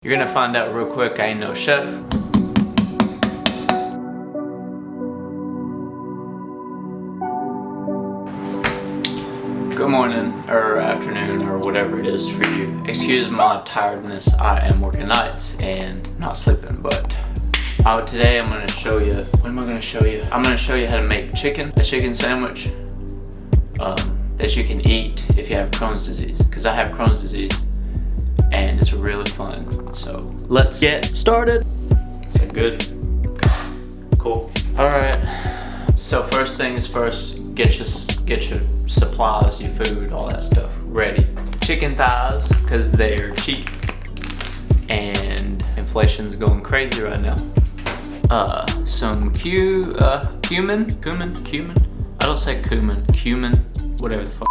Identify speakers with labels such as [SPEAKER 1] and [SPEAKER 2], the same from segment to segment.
[SPEAKER 1] You're gonna find out real quick I ain't no chef. Good morning, or afternoon, or whatever it is for you. Excuse my tiredness, I am working nights and not sleeping, but today I'm gonna show you, what am I gonna show you? I'm gonna show you how to make a chicken sandwich that you can eat if you have Crohn's disease, because I have Crohn's disease. And it's really fun. So let's get started. Is that good? Okay. Cool. All right. So first things first, get your supplies, your food, all that stuff ready. Chicken thighs, because they're cheap and inflation's going crazy right now. Some cumin. I don't say cumin, whatever the fuck.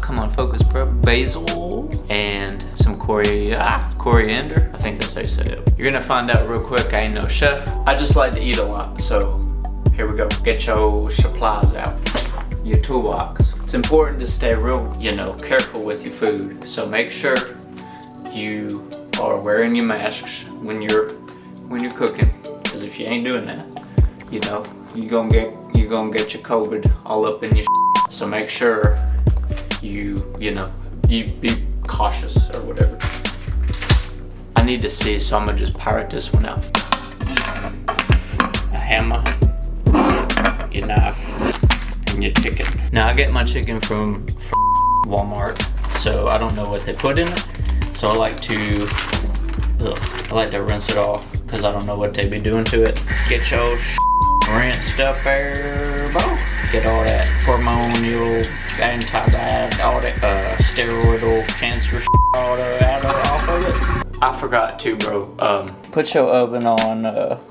[SPEAKER 1] Come on, focus, bro. Basil and some coriander. I think that's how you say it. You're gonna find out real quick I ain't no chef. I just like to eat a lot, so here we go. Get your supplies out, your toolbox. It's important to stay real, careful with your food. So make sure you are wearing your masks when you're cooking, because if you ain't doing that, you're gonna get your COVID all up in your. So make sure you be cautious or whatever. I need to see, so I'm gonna just pirate this one out. A hammer, your knife, and your chicken. Now I get my chicken from Walmart, so I don't know what they put in it. So I like to rinse it off, because I don't know what they be doing to it. Get your rinsed up there, bro. Get all that hormonal, antibiotic, all that steroidal cancer all that off of it. I forgot to, bro. Put your oven on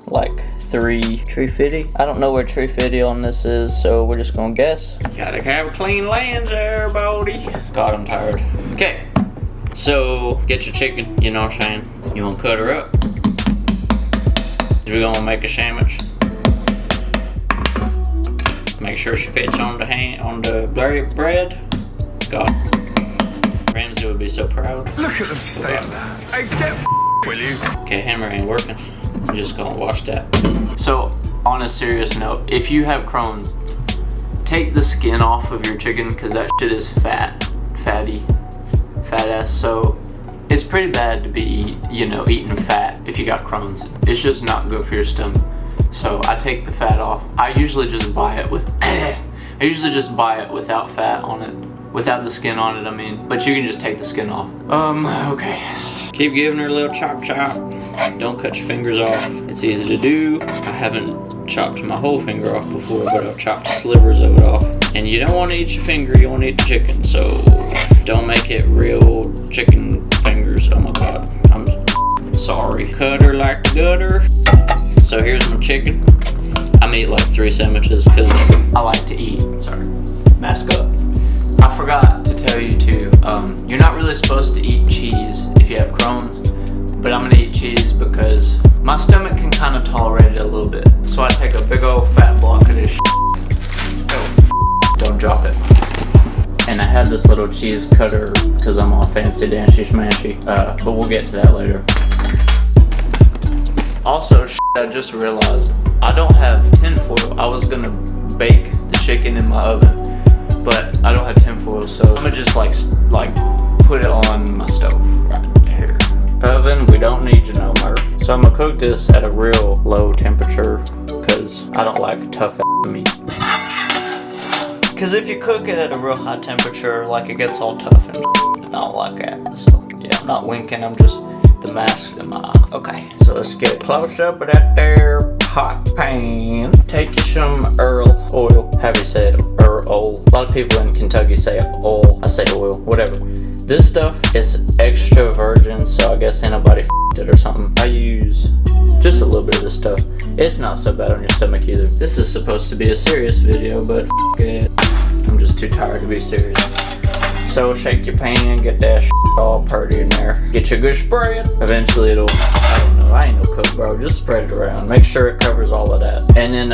[SPEAKER 1] like 350. I don't know where 350 on this is, so we're just gonna guess. Gotta have clean lands there, buddy. God, I'm tired. Okay, so get your chicken. You know what I'm saying? You wanna cut her up? We're gonna make a sandwich. Make sure she fits on the bread. God, Ramsey would be so proud.
[SPEAKER 2] Look at them stand there. Hey, get will you?
[SPEAKER 1] Okay, hammer ain't working. I'm just gonna wash that. So, on a serious note, if you have Crohn's, take the skin off of your chicken, because that shit is fat ass. So, it's pretty bad to be, eating fat if you got Crohn's. It's just not good for your stomach. So I take the fat off. I usually just buy it without fat on it, without the skin on it, I mean. But you can just take the skin off. Okay. Keep giving her a little chop. Don't cut your fingers off. It's easy to do. I haven't chopped my whole finger off before, but I've chopped slivers of it off. And you don't want to eat your finger, you want to eat the chicken. So don't make it real chicken fingers. Oh my God, I'm sorry. Cut her like the gutter. So here's my chicken. I'm eating like 3 sandwiches because I like to eat. Sorry, mask up. I forgot to tell you too, you're not really supposed to eat cheese if you have Crohn's, but I'm gonna eat cheese because my stomach can kind of tolerate it a little bit. So I take a big old fat block of this shit. Oh, don't drop it. And I had this little cheese cutter because I'm all fancy dancy schmancy, but we'll get to that later. Also, I just realized I don't have tinfoil. I was gonna bake the chicken in my oven, but I don't have tinfoil, so I'm gonna just like put it on my stove right here. Oven, we don't need to know more. So I'm gonna cook this at a real low temperature because I don't like tough meat. Because if you cook it at a real high temperature, like it gets all tough and I don't like that. So yeah, I'm not winking. I'm just. The mask in my eye. Okay, so let's get close up with that there hot pan. Take you some Earl oil. Have you said Earl? A lot of people in Kentucky say oil. I say oil, whatever. This stuff is extra virgin, so I guess anybody f***ed it or something. I use just a little bit of this stuff. It's not so bad on your stomach either. This is supposed to be a serious video, but f*** it. I'm just too tired to be serious. So shake your pan, get that shit all purty in there. Get your good spread. Eventually it'll, I don't know, I ain't no cook, bro. Just spread it around. Make sure it covers all of that. And then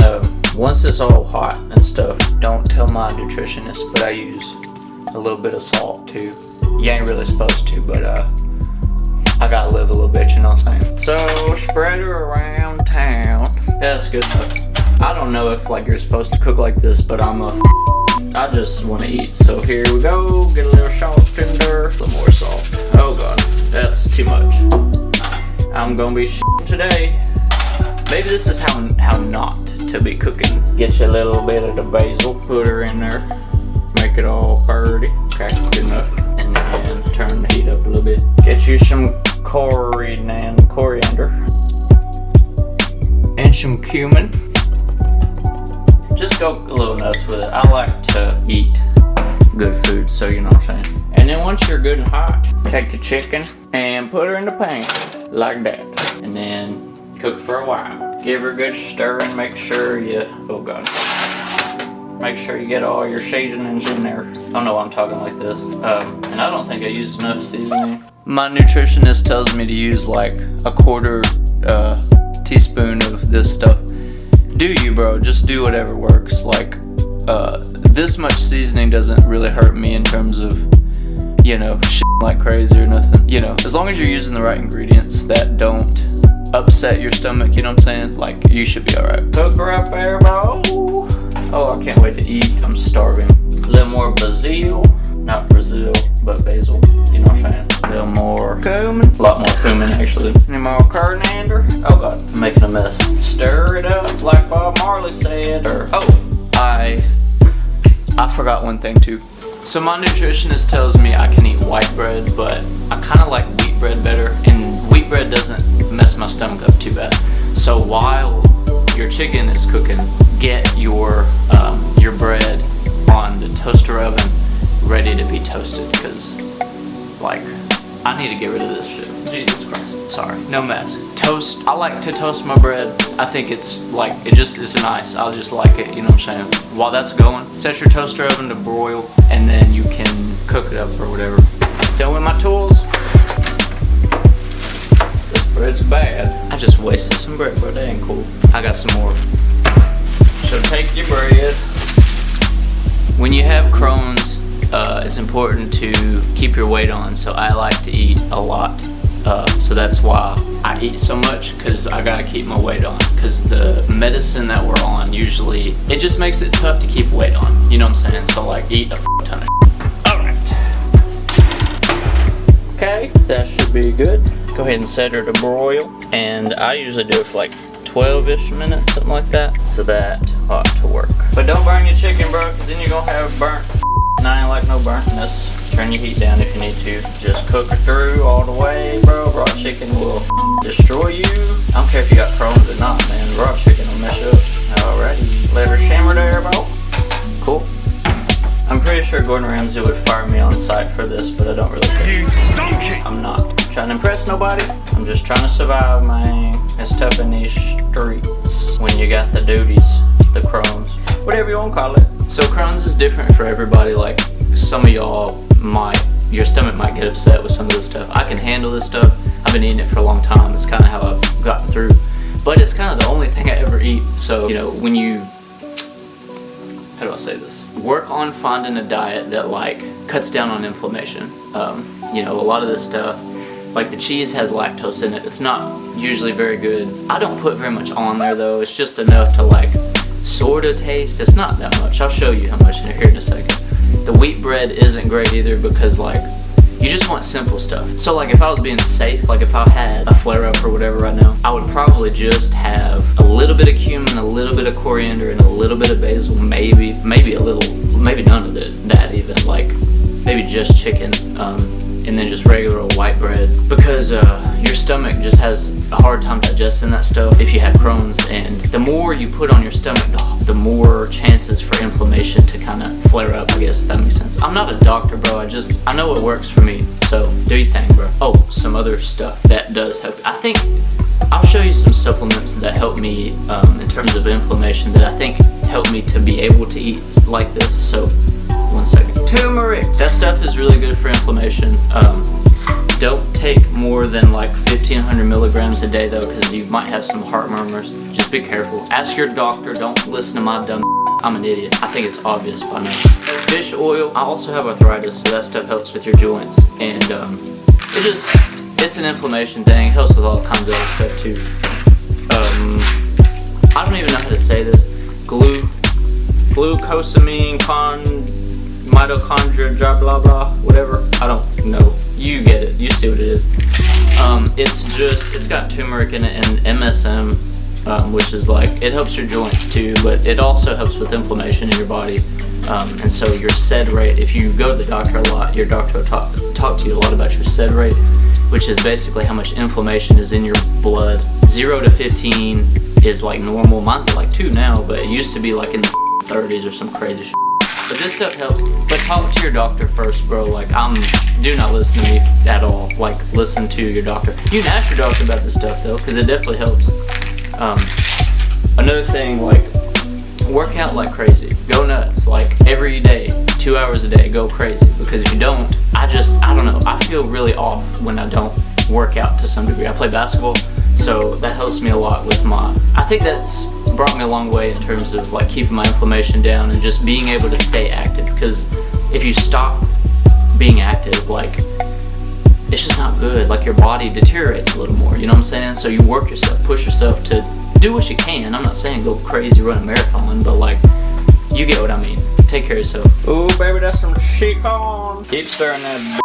[SPEAKER 1] once it's all hot and stuff, don't tell my nutritionist, but I use a little bit of salt too. You ain't really supposed to, but I gotta live a little bit, you know what I'm saying? So spread her around town. Yeah, that's good enough. I don't know if like you're supposed to cook like this, but I just want to eat. So here we go. Get a little salt in there. A little more salt. Oh god, that's too much. I'm gonna be shitting today. Maybe this is how not to be cooking. Get you a little bit of the basil. Put her in there. Make it all pretty. Okay, good enough. And then turn the heat up a little bit. Get you some coriander. And some cumin. Just go a little nuts with it. I like to eat good food, so you know what I'm saying. And then once you're good and hot, take the chicken and put her in the pan like that. And then cook for a while. Give her a good stir and make sure you, oh god. Make sure you get all your seasonings in there. I don't know why I'm talking like this. And I don't think I used enough seasoning. My nutritionist tells me to use like a quarter teaspoon of this stuff. Do you, bro? Just do whatever works. Like, this much seasoning doesn't really hurt me in terms of, you know, shit like crazy or nothing. You know, as long as you're using the right ingredients that don't upset your stomach, you know what I'm saying? Like, you should be alright. Cook her up there, bro. Oh, I can't wait to eat. I'm starving. A little more basil. Not Brazil, but basil. You know what I'm saying? A little more cumin. A lot more cumin, actually. Any more coriander? Oh god, I'm making a mess. Stir it up like Bob Marley said. I forgot one thing too. So my nutritionist tells me I can eat white bread, but I kind of like wheat bread better. And wheat bread doesn't mess my stomach up too bad. So while your chicken is cooking, get your bread on the toaster oven ready to be toasted, because like I need to get rid of this shit. Jesus Christ. Sorry, no mask. Toast. I like to toast my bread. I think it's like, it's nice. I'll just like it, you know what I'm saying? While that's going, set your toaster oven to broil, and then you can cook it up or whatever. Done with my tools. This bread's bad. I just wasted some bread, but that ain't cool. I got some more. So take your bread. When you have Crohn's, it's important to keep your weight on, so I like to eat a lot. So that's why I eat so much, because I gotta keep my weight on. Because the medicine that we're on, usually, it just makes it tough to keep weight on. You know what I'm saying? So like, eat a ton of shit. Alright. Okay, that should be good. Go ahead and set her to broil. And I usually do it for like 12-ish minutes, something like that. So that ought to work. But don't burn your chicken, bro, because then you're gonna have burnt. And I ain't like no burntness. Turn your heat down if you need to. Just cook her through all the way, bro. Raw chicken will destroy you. I don't care if you got Crohn's or not, man. Raw chicken will mess you up. Alrighty. Let her simmer there, bro. Cool. I'm pretty sure Gordon Ramsay would fire me on sight for this, but I don't really care.
[SPEAKER 2] You donkey!
[SPEAKER 1] I'm not trying to impress nobody. I'm just trying to survive, man. It's tough in these streets when you got the duties, the Crohn's, whatever you want to call it. So Crohn's is different for everybody. Like, some of y'all your stomach might get upset with some of this stuff. I can handle this stuff. I've been eating it for a long time. It's kind of how I've gotten through. But it's kind of the only thing I ever eat. So, you know, when you, how do I say this? Work on finding a diet that like cuts down on inflammation. You know, a lot of this stuff, like the cheese has lactose in it. It's not usually very good. I don't put very much on there though. It's just enough to like sort of taste. It's not that much. I'll show you how much in here in a second. The wheat bread isn't great either, because like you just want simple stuff. So like if I was being safe, like if I had a flare up or whatever right now, I would probably just have a little bit of cumin, a little bit of coriander, and a little bit of basil, maybe a little, maybe none of that even, like maybe just chicken, and then just regular white bread, because your stomach just has a hard time digesting that stuff if you have Crohn's, and the more you put on your stomach, the more chances for inflammation to kind of flare up, I guess, if that makes sense. I'm not a doctor, bro. I know what works for me, so do your thing, bro. Oh, some other stuff that does help. I think I'll show you some supplements that help me in terms of inflammation, that I think help me to be able to eat like this. So 1 second. Turmeric. That stuff is really good for inflammation. Don't take more than like 1,500 milligrams a day though, because you might have some heart murmurs. Just be careful. Ask your doctor. Don't listen to my dumb. I'm an idiot. I think it's obvious by now. Fish oil. I also have arthritis, so that stuff helps with your joints, and it it's an inflammation thing. It helps with all kinds of other stuff too. I don't even know how to say this. Glucosamine, mitochondria, blah blah blah, whatever. I don't know. You get it. You see what it is. It's got turmeric in it and MSM, which is like, it helps your joints too, but it also helps with inflammation in your body. And so your SED rate, if you go to the doctor a lot, your doctor will talk to you a lot about your SED rate, which is basically how much inflammation is in your blood. 0 to 15 is like normal. Mine's at like 2 now, but it used to be like in the 30s or some crazy shit. But this stuff helps. But talk to your doctor first, bro. Like, do not listen to me at all. Like, listen to your doctor. You can ask your doctor about this stuff though, because it definitely helps. Another thing, like, work out like crazy. Go nuts. Like, every day, 2 hours a day, go crazy. Because if you don't, I don't know. I feel really off when I don't work out to some degree. I play basketball, so that helps me a lot with I think that's brought me a long way in terms of like keeping my inflammation down and just being able to stay active. Because if you stop being active, like, it's just not good. Like, your body deteriorates a little more, you know what I'm saying? So you work yourself, push yourself to do what you can. I'm not saying go crazy, run a marathon, but like, you get what I mean. Take care of yourself. Ooh, baby, that's some chicken. Keep stirring that.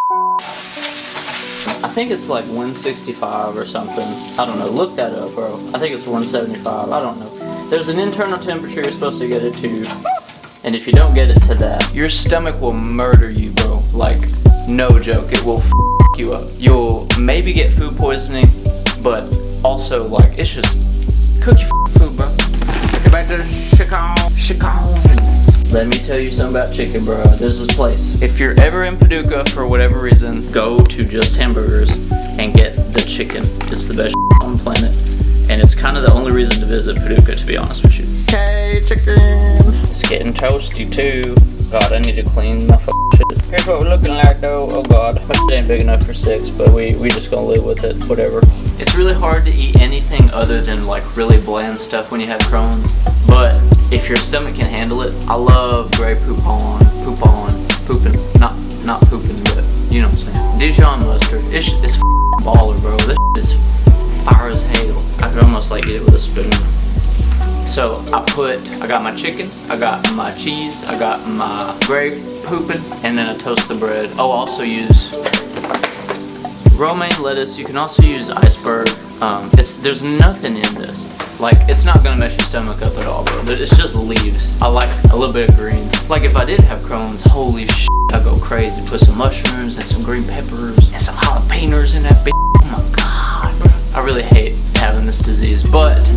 [SPEAKER 1] I think it's like 165 or something. I don't know. Look that up, bro. I think it's 175. I don't know. There's an internal temperature you're supposed to get it to. And if you don't get it to that, your stomach will murder you, bro. Like, no joke. It will f you up. You'll maybe get food poisoning, but also, like, it's just cook your food, bro. Get back to the chicken. Let me tell you something about chicken, bro. There's this place. If you're ever in Paducah for whatever reason, go to Just Hamburgers and get the chicken. It's the best on the planet. And it's kind of the only reason to visit Paducah, to be honest with you. Okay, chicken. It's getting toasty too. God, I need to clean my shit. Here's what we're looking like though. Oh God, my shit ain't big enough for 6, but we just gonna live with it, whatever. It's really hard to eat anything other than like really bland stuff when you have Crohn's. But if your stomach can handle it, I love Grey pooping, not pooping, but you know what I'm saying. Dijon mustard, it's baller, bro. This is fire as hell. I could almost like eat it with a spoon. So I got my chicken, I got my cheese, I got my Grey pooping, and then I toast the bread. Oh, I also use romaine lettuce. You can also use iceberg. There's nothing in this. Like, it's not gonna mess your stomach up at all, bro. It's just leaves. I like a little bit of greens. Like, if I did have Crohn's, holy shit, I'd go crazy. Put some mushrooms and some green peppers and some jalapenos in that bitch. Oh my God, bro. I really hate having this disease, but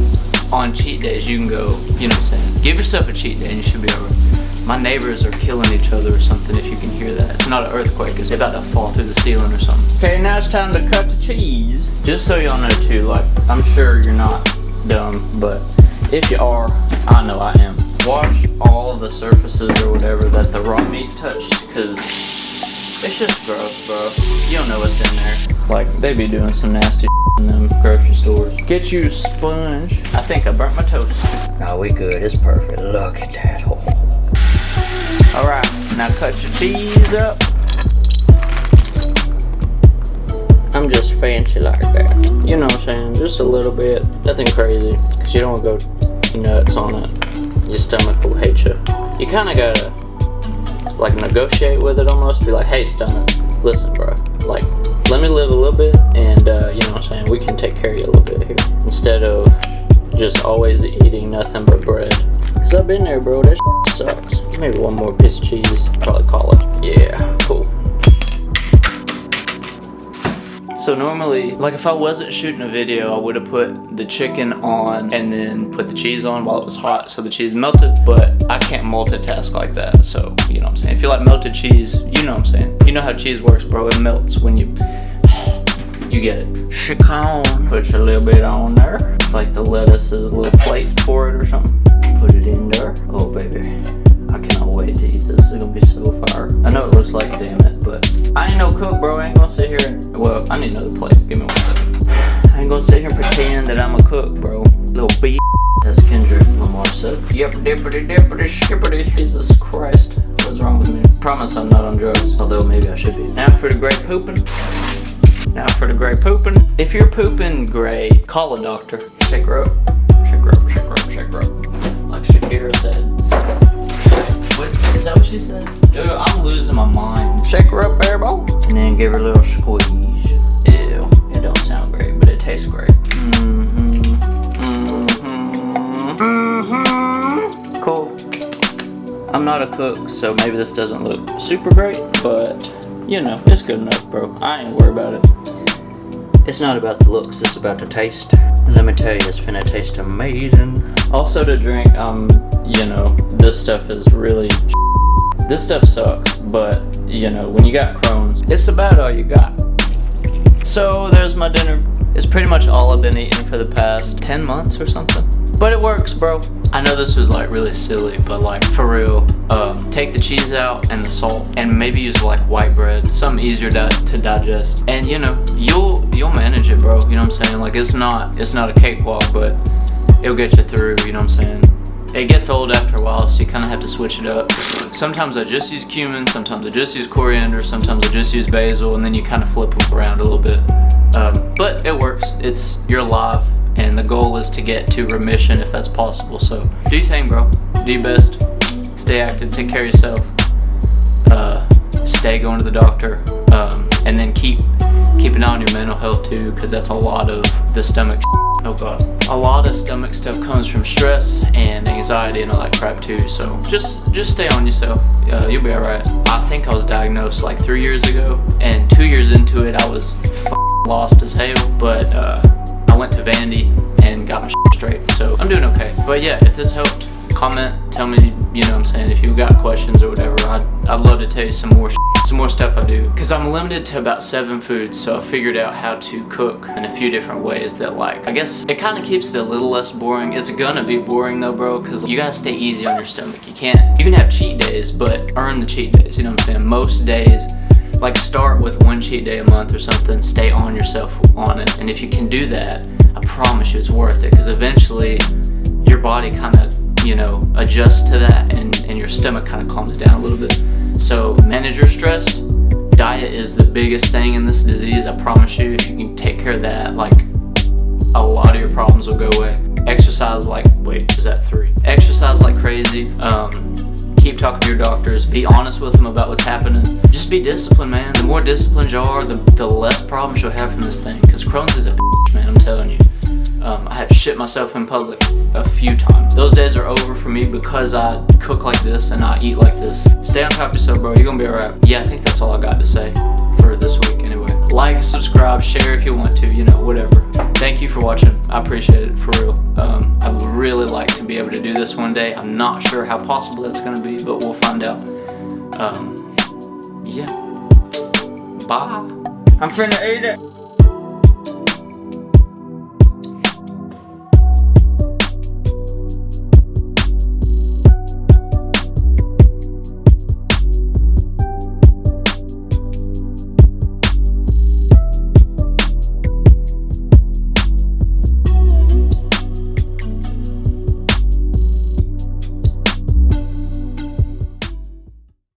[SPEAKER 1] on cheat days, you can go, you know what I'm saying? Give yourself a cheat day and you should be alright. My neighbors are killing each other or something, if you can hear that. It's not an earthquake, it's about to fall through the ceiling or something. Okay, now it's time to cut the cheese. Just so y'all know too, like, I'm sure you're not dumb, but if you are, I know I am. Wash all the surfaces or whatever that the raw meat touched, because it's just gross, bro. You don't know what's in there. Like, they be doing some nasty in them grocery stores. Get you a sponge. I think I burnt my toast. No, we good. It's perfect. Look at that. Oh. Alright, now cut your cheese up. I'm just fancy like that. You know what I'm saying? Just a little bit. Nothing crazy. Because you don't want to go nuts on it. Your stomach will hate you. You kind of gotta, like, negotiate with it almost. Be like, hey, stomach, listen, bro. Like, let me live a little bit, and, you know what I'm saying? We can take care of you a little bit here. Instead of just always eating nothing but bread. Because I've been there, bro. That sucks. Maybe one more piece of cheese. Probably call it. Yeah, cool. So normally, like, if I wasn't shooting a video, I would have put the chicken on and then put the cheese on while it was hot so the cheese melted, but I can't multitask like that, so, you know what I'm saying? If you like melted cheese, you know what I'm saying? You know how cheese works, bro. It melts when you get it. Chicken. Put your little bit on there. It's like the lettuce is a little plate for it or something. Put it in there. Oh, baby. I cannot wait to eat this. It's gonna be so fire. I know it looks like damn it, but I ain't no cook, bro. I ain't gonna sit here and, well, I need another plate. Give me 1 second. I ain't gonna sit here and pretend that I'm a cook, bro. Little b****. That's Kendrick Lamar said. Yep, dippity, dippity, skippity. Jesus Christ. What's wrong with me? Promise I'm not on drugs, although maybe I should be. Now for the great pooping. Now for the gray pooping. If you're pooping gray, call a doctor. Shake her up. Shake her up, shake her up, shake her up. Like Shakira said. What, is that what she said? Dude, I'm losing my mind. Shake her up, Bearbo. And then give her a little squeeze. Ew, it don't sound great, but it tastes great. Cool. I'm not a cook, so maybe this doesn't look super great, but you know, it's good enough, bro. I ain't worried about it. It's not about the looks, it's about the taste. And let me tell you, it's finna taste amazing. Also to drink, you know, this stuff is really this stuff sucks, but you know, when you got Crohn's, it's about all you got. So there's my dinner. It's pretty much all I've been eating for the past 10 months or something. But it works, bro. I know this was like really silly, but like for real, take the cheese out and the salt, and maybe use like white bread, something easier to digest. And you know, you'll manage it, bro. You know what I'm saying? Like it's not a cakewalk, but it'll get you through. You know what I'm saying? It gets old after a while, so you kind of have to switch it up. Sometimes I just use cumin, sometimes I just use coriander, sometimes I just use basil, and then you kind of flip them around a little bit. But it works. You're alive, and the goal is to get to remission if that's possible. So do your thing, bro. Do your best. Stay active. Take care of yourself. Stay going to the doctor, and then keep an eye on your mental health too, because that's a lot of the stomach. Oh god, a lot of stomach stuff comes from stress and anxiety and all that crap too. So just stay on yourself. You'll be all right. I think I was diagnosed like 3 years ago, and 2 years into it, I was lost as hell. But I went to Vandy and got my straight, so I'm doing okay. But yeah, if this helped, comment, tell me, you know what I'm saying, if you've got questions or whatever. I'd love to tell you some more stuff I do, because I'm limited to about 7 foods, so I figured out how to cook in a few different ways that, like, I guess it kind of keeps it a little less boring. It's gonna be boring though, bro, because you gotta stay easy on your stomach. You can have cheat days, but earn the cheat days, you know what I'm saying? Most days, like, start with 1 cheat day a month or something, stay on yourself on it, and if you can do that, I promise you it's worth it, because eventually your body kind of, you know, adjusts to that, and your stomach kind of calms down a little bit. So manage your stress. Diet is the biggest thing in this disease. I promise you, if you can take care of that, like, a lot of your problems will go away. Exercise like, wait, is that 3? Exercise like crazy. Keep talking to your doctors. Be honest with them about what's happening. Just be disciplined, man. The more disciplined you are, the less problems you'll have from this thing. Because Crohn's is a bitch, man, I'm telling you. I have shit myself in public a few times. Those days are over for me because I cook like this and I eat like this. Stay on top of yourself, bro. You're gonna be alright. Yeah, I think that's all I got to say for this week anyway. Like, subscribe, share if you want to, you know, whatever. Thank you for watching. I appreciate it, for real. I'd really like to be able to do this one day. I'm not sure how possible that's gonna be, but we'll find out. Yeah. Bye. I'm finna eat it.